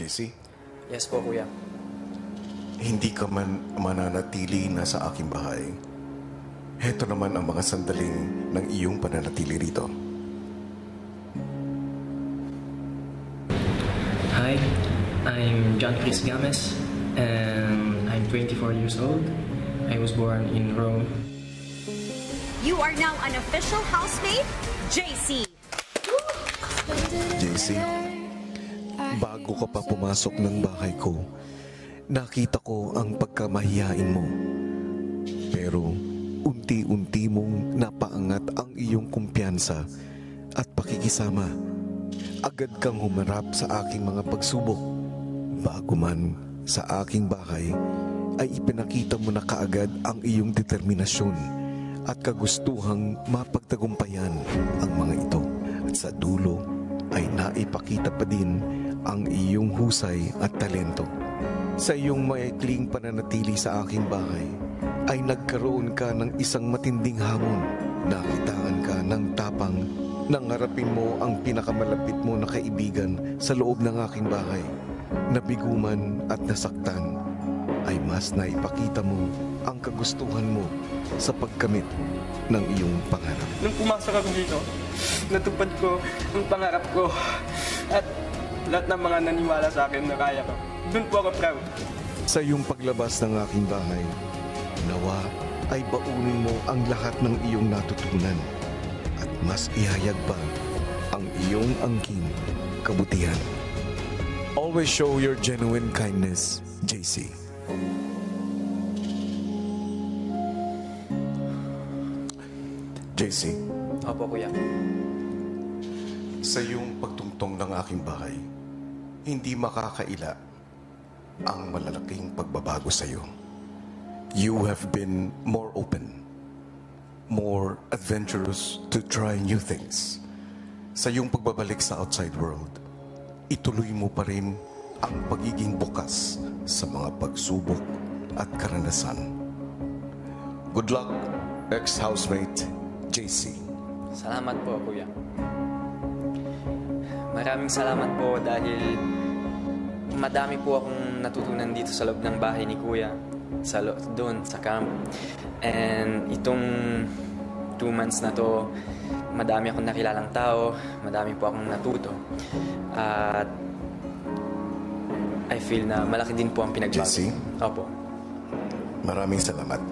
JC, Yes po, kuya. hindi ka man mananatili na sa aking bahay. Heto naman ang mga sandaling ng iyong pananatili rito. Hi, I'm John Chris Games, and I'm 24 years old. I was born in Rome. You are now an official housemate, JC. JC, bago ka pa pumasok ng bahay ko, nakita ko ang pagkamahiyain mo. Pero unti-unti mong napaangat ang iyong kumpiyansa at pakikisama. Agad kang humarap sa aking mga pagsubok. Bago man sa aking bahay, ay ipinakita mo na kaagad ang iyong determinasyon at kagustuhang mapagtagumpayan ang mga ito. At sa dulo ay naipakita pa din ang iyong husay at talento. Sa iyong maikling pananatili sa aking bahay, ay nagkaroon ka ng isang matinding hamon. Nakitaan ka ng tapang nang harapin mo ang pinakamalapit mo na kaibigan sa loob ng aking bahay. Nabiguman at nasaktan, ay mas naipakita mo ang kagustuhan mo sa pagkamit ng iyong pangarap. Nung pumasok ako dito, natupad ko ang pangarap ko at lahat ng mga naniwala sa akin na kaya ko. Doon po ako proud. Sa iyong paglabas ng aking bahay, nawa ay baunin mo ang lahat ng iyong natutunan at mas ihayag pa ang iyong angking kabutihan. Always show your genuine kindness, JC. JC, Opo, kuya. sa iyong pagtungtong ng aking bahay, hindi makakaila ang malalaking pagbabago sa iyo. You have been more open, more adventurous to try new things. Sa iyong pagbabalik sa outside world, ituloy mo pa rin ang pagiging bukas sa mga pagsubok at karanasan. Good luck, ex-housemate JC. Salamat po, kuya. Maraming salamat po dahil madami po akong natutunan dito sa loob ng bahay ni kuya. Doon, sa camp. And itong 2 months na to, madami akong nakilalang tao, madami po akong natuto. At I feel na malaki din po ang pinagbago. JC? Opo. Maraming salamat.